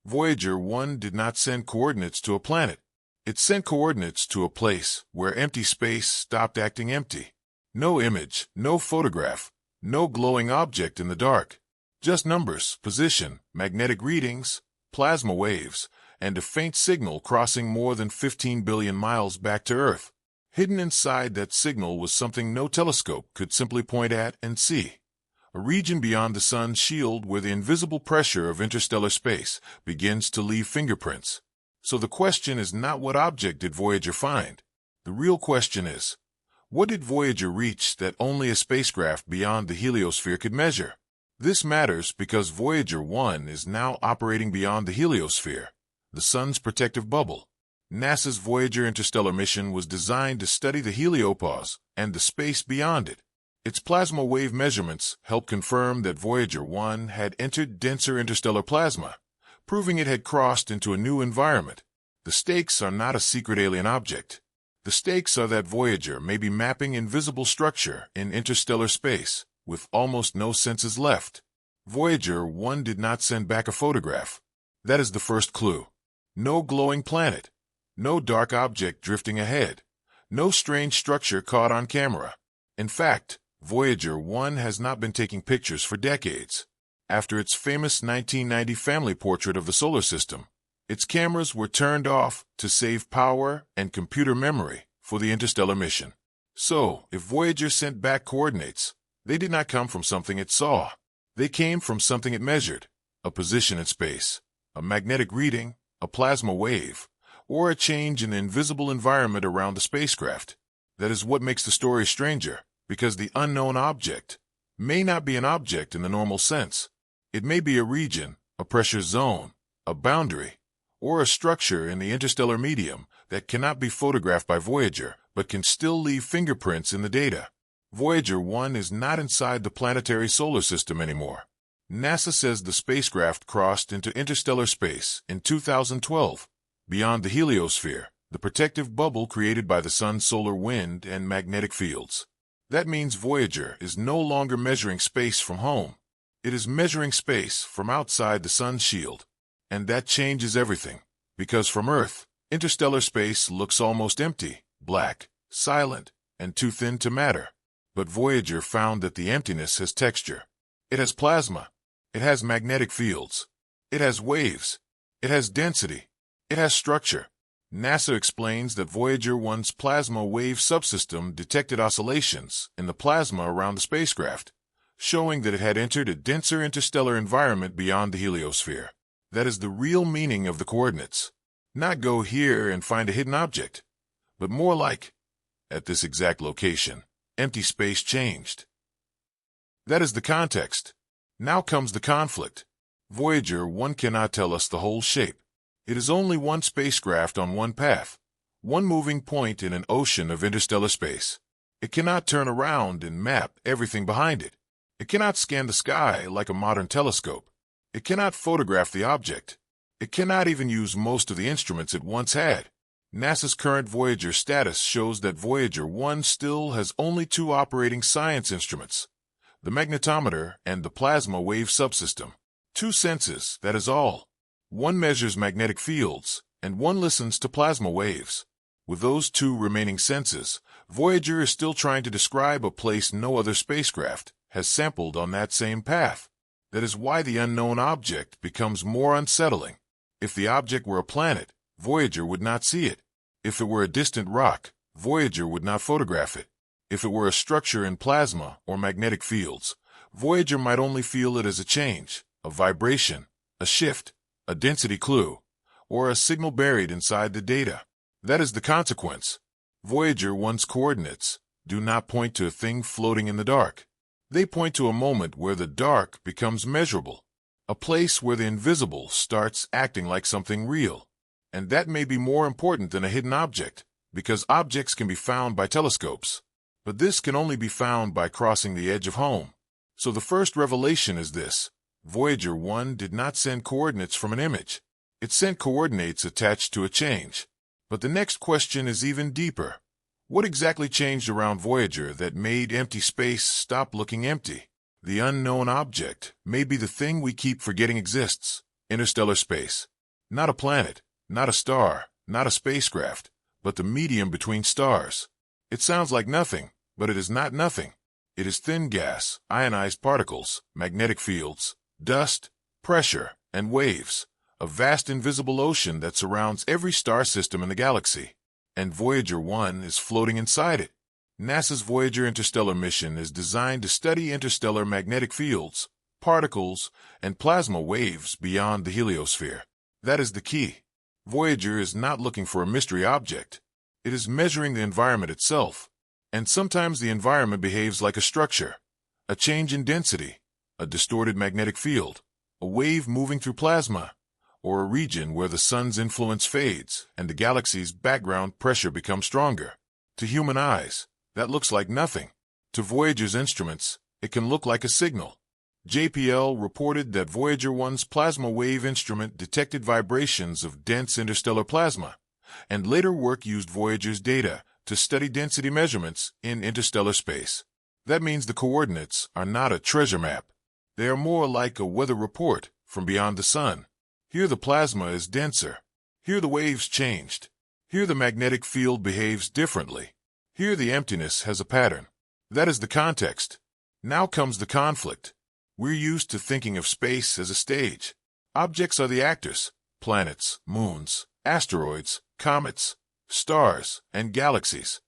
Voyager 1 did not send coordinates to a planet. It sent coordinates to a place where empty space stopped acting empty. No image, no photograph, no glowing object in the dark. Just numbers, position, magnetic readings, plasma waves, and a faint signal crossing more than 15 billion miles back to Earth. Hidden inside that signal was something no telescope could simply point at and see. A region beyond the sun's shield where the invisible pressure of interstellar space begins to leave fingerprints. So the question is not what object did Voyager find. The real question is, what did Voyager reach that only a spacecraft beyond the heliosphere could measure? This matters because Voyager 1 is now operating beyond the heliosphere, the sun's protective bubble. NASA's Voyager interstellar mission was designed to study the heliopause and the space beyond it. Its plasma wave measurements helped confirm that Voyager 1 had entered denser interstellar plasma, proving it had crossed into a new environment. The stakes are not a secret alien object. The stakes are that Voyager may be mapping invisible structure in interstellar space, with almost no senses left. Voyager 1 did not send back a photograph. That is the first clue. No glowing planet. No dark object drifting ahead. No strange structure caught on camera. In fact, Voyager 1 has not been taking pictures for decades. After its famous 1990 family portrait of the solar system, its cameras were turned off to save power and computer memory for the interstellar mission. So, if Voyager sent back coordinates, they did not come from something it saw. They came from something it measured, a position in space, a magnetic reading, a plasma wave, or a change in the invisible environment around the spacecraft. That is what makes the story stranger, because the unknown object may not be an object in the normal sense. It may be a region, a pressure zone, a boundary, or a structure in the interstellar medium that cannot be photographed by Voyager, but can still leave fingerprints in the data. Voyager 1 is not inside the planetary solar system anymore. NASA says the spacecraft crossed into interstellar space in 2012, beyond the heliosphere, the protective bubble created by the sun's solar wind and magnetic fields. That means Voyager is no longer measuring space from home. It is measuring space from outside the sun's shield. And that changes everything, because from Earth, interstellar space looks almost empty, black, silent, and too thin to matter. But Voyager found that the emptiness has texture. It has plasma. It has magnetic fields. It has waves. It has density. It has structure. NASA explains that Voyager 1's plasma wave subsystem detected oscillations in the plasma around the spacecraft, showing that it had entered a denser interstellar environment beyond the heliosphere. That is the real meaning of the coordinates. Not go here and find a hidden object, but more like, at this exact location, empty space changed. That is the context. Now comes the conflict. Voyager 1 cannot tell us the whole shape. It is only one spacecraft on one path, one moving point in an ocean of interstellar space. It cannot turn around and map everything behind it. It cannot scan the sky like a modern telescope. It cannot photograph the object. It cannot even use most of the instruments it once had. NASA's current Voyager status shows that Voyager 1 still has only two operating science instruments, the magnetometer and the plasma wave subsystem. Two senses, that is all. One measures magnetic fields, and one listens to plasma waves. With those two remaining senses, Voyager is still trying to describe a place no other spacecraft has sampled on that same path. That is why the unknown object becomes more unsettling. If the object were a planet, Voyager would not see it. If it were a distant rock, Voyager would not photograph it. If it were a structure in plasma or magnetic fields, Voyager might only feel it as a change, a vibration, a shift, a density clue, or a signal buried inside the data. That is the consequence. Voyager 1's coordinates do not point to a thing floating in the dark. They point to a moment where the dark becomes measurable, a place where the invisible starts acting like something real. And that may be more important than a hidden object, because objects can be found by telescopes. But this can only be found by crossing the edge of home. So the first revelation is this. Voyager 1 did not send coordinates from an image. It sent coordinates attached to a change. But the next question is even deeper. What exactly changed around Voyager that made empty space stop looking empty? The unknown object may be the thing we keep forgetting exists. Interstellar space. Not a planet, not a star, not a spacecraft, but the medium between stars. It sounds like nothing, but it is not nothing. It is thin gas, ionized particles, magnetic fields, dust, pressure, and waves. A vast invisible ocean that surrounds every star system in the galaxy. And Voyager 1 is floating inside it. NASA's Voyager interstellar mission is designed to study interstellar magnetic fields, particles, and plasma waves beyond the heliosphere. That is the key. Voyager is not looking for a mystery object. It is measuring the environment itself. And sometimes the environment behaves like a structure. A change in density, a distorted magnetic field, a wave moving through plasma, or a region where the sun's influence fades and the galaxy's background pressure becomes stronger. To human eyes, that looks like nothing. To Voyager's instruments, it can look like a signal. JPL reported that Voyager 1's plasma wave instrument detected vibrations of dense interstellar plasma, and later work used Voyager's data to study density measurements in interstellar space. That means the coordinates are not a treasure map. They are more like a weather report from beyond the sun. Here the plasma is denser. Here the waves changed. Here the magnetic field behaves differently. Here the emptiness has a pattern. That is the context. Now comes the conflict. We're used to thinking of space as a stage. Objects are the actors: planets, moons, asteroids, comets, stars, and galaxies.